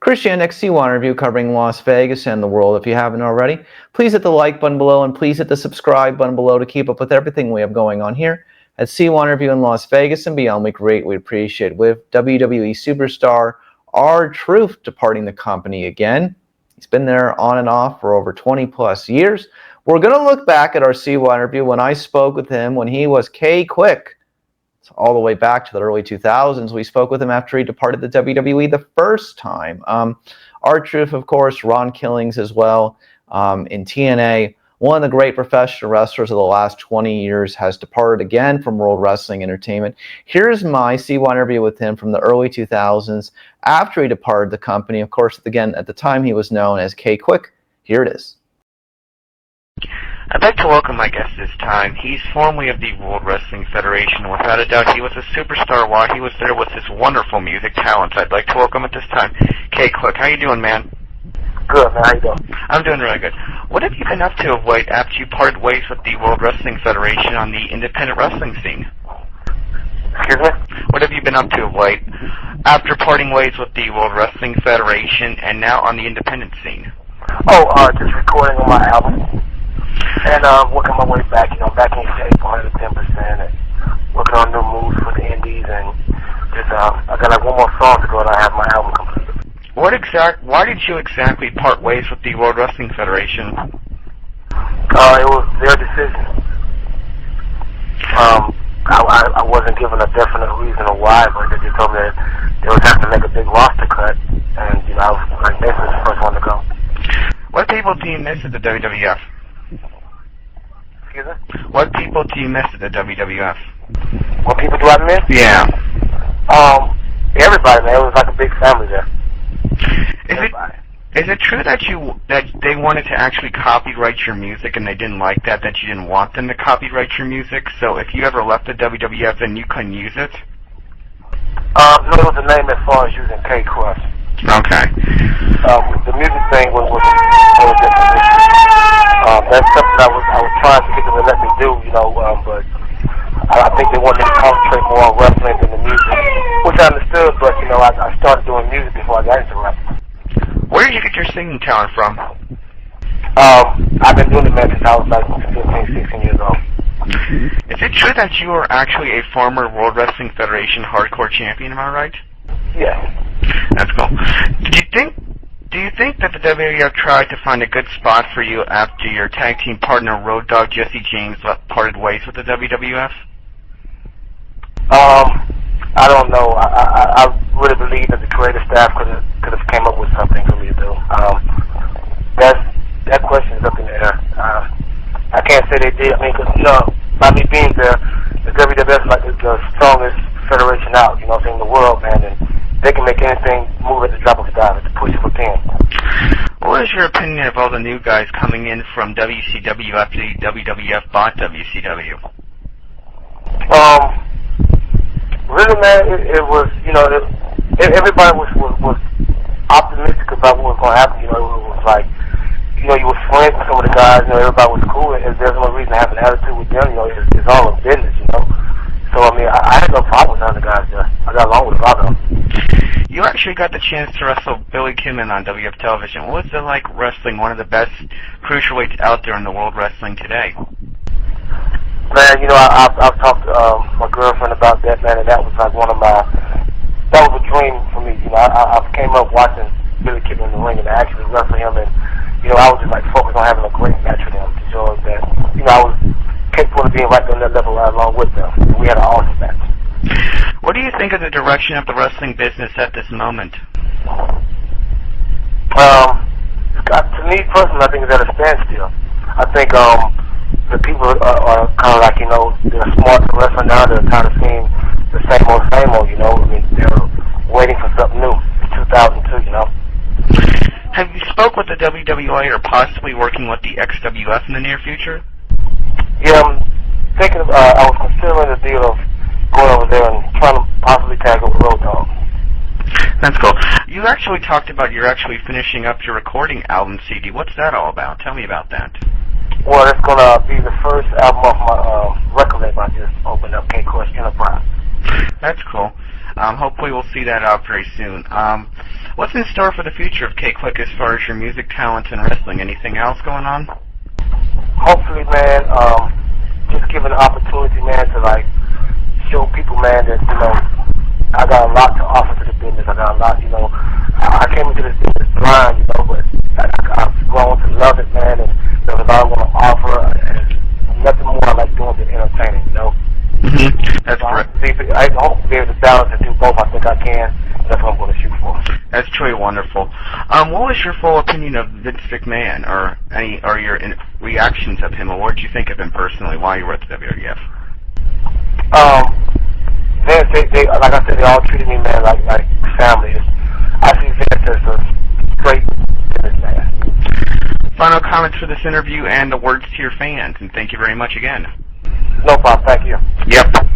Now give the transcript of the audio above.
Christian CYInterview covering Las Vegas and the world. If you haven't already, please hit the like button below and please hit the subscribe button below to keep up with everything we have going on here at CYInterview in Las Vegas and beyond. We greatly appreciate it. With WWE Superstar R-Truth departing the company again. He's been there on and off for over 20 plus years. We're going to look back at our CYInterview when I spoke with him when he was K-Kwik. All the way back to the early 2000s. We spoke with him after he departed the WWE the first time. R-Truth, of course, Ron Killings as well in TNA. One of the great professional wrestlers of the last 20 years has departed again from World Wrestling Entertainment. Here's my CYInterview with him from the early 2000s after he departed the company. Of course, again, at the time he was known as K-Kwik. Here it is. I'd like to welcome my guest this time. He's formerly of the World Wrestling Federation. Without a doubt, he was a superstar while he was there with his wonderful music talent. I'd like to welcome at this time K-Kwik. How you doing, man? Good, man. How you doing? I'm doing really good. What have you been up to of late after you parted ways with the World Wrestling Federation on the independent wrestling scene? Excuse me? What have you been up to of late after parting ways with the World Wrestling Federation and now on the independent scene? Oh, just recording on my album. And working my way back, back in shape 110%, and working on new moves for the indies, and just I got like one more song to go, and I have my album completed. Why did you exactly part ways with the World Wrestling Federation? It was their decision. I wasn't given a definite reason or why, but they just told me that they would have to make a big roster cut, and I was like basically the first one to go. What people do you miss at the WWF? What people do you miss at the WWF? What people do I miss? Yeah. Everybody, man. It was like a big family there. Is it true that they wanted to actually copyright your music and they didn't like that you didn't want them to copyright your music? So if you ever left the WWF, then you couldn't use it? No, it was the name as far as using K-Kwik. Okay. The music thing was different. That's something I was trying to get them to let me do, but I think they wanted me to concentrate more on wrestling than the music, which I understood, but, I started doing music before I got into wrestling. Where did you get your singing talent from? I've been doing it, man, since I was like 15, 16 years old. Is it true that you are actually a former World Wrestling Federation hardcore champion, am I right? Yeah. That's cool. Do you think that the WWF tried to find a good spot for you after your tag team partner Road Dogg Jesse James parted ways with the WWF? I don't know. I really believe that the creative staff could have came up with something for me to do. That question is up in the air. I can't say they did. I mean, because by me being there, the WWF is like the strongest federation out, in the world, man, and they can make anything move at the drop of a dime. It's a push of a pen. What is your opinion of all the new guys coming in from WCW after the WWF bought WCW? Really, man, it was, everybody was optimistic about what was going to happen. It was like, you were friends with some of the guys. Everybody was cool, and there's no reason to have an attitude with them. It's all a business, So, I mean, I had no problem with none of the guys there. I got along with a lot of them. You actually got the chance to wrestle Billy Kidman on WWF television. What was it like wrestling one of the best cruiserweights out there in the world wrestling today? Man, I've talked to my girlfriend about that, man, and that was like that was a dream for me. I came up watching Billy Kidman in the ring and I actually wrestled him, and, I was just like focused on having a great match with him to show that, I was capable of being right on that level right along with them. We had an awesome match. What do you think of the direction of the wrestling business at this moment? To me personally, I think it's at a standstill. I think the people are kind of like, they're smart to wrestling now. They're kind of seeing the same old, I mean, they're waiting for something new. It's 2002, Have you spoke with the WWA or possibly working with the XWF in the near future? Yeah, I'm thinking I was considering the deal of going over there and trying to possibly tag up with Road Dogg. That's cool. You actually talked about you're actually finishing up your recording album CD. What's that all about? Tell me about that. Well, it's going to be the first album off my record label I just opened up, K-Kwik Enterprise. That's cool. Hopefully we'll see that out very soon. What's in store for the future of K-Kwik as far as your music talents and wrestling? Anything else going on? Hopefully, man, just given the opportunity, man, to like show people, man, that, you know, I got a lot to offer to the business. I got a lot, you know. I came into this business blind, you know, but I've grown to love it, man, and there's a lot I want to offer, and nothing more I like doing than entertaining, you know. That's correct. I hope to be able to balance and do both. I think I can. That's what I'm going to shoot for. That's truly wonderful. What was your full opinion of Vince McMahon, or your reactions of him, or what did you think of him personally while you were at the WWF? Vince, they like I said, they all treated me, man, like family. I see Vince as a great businessman. Final comments for this interview and the words to your fans, and thank you very much again. No problem. Thank you. Yep.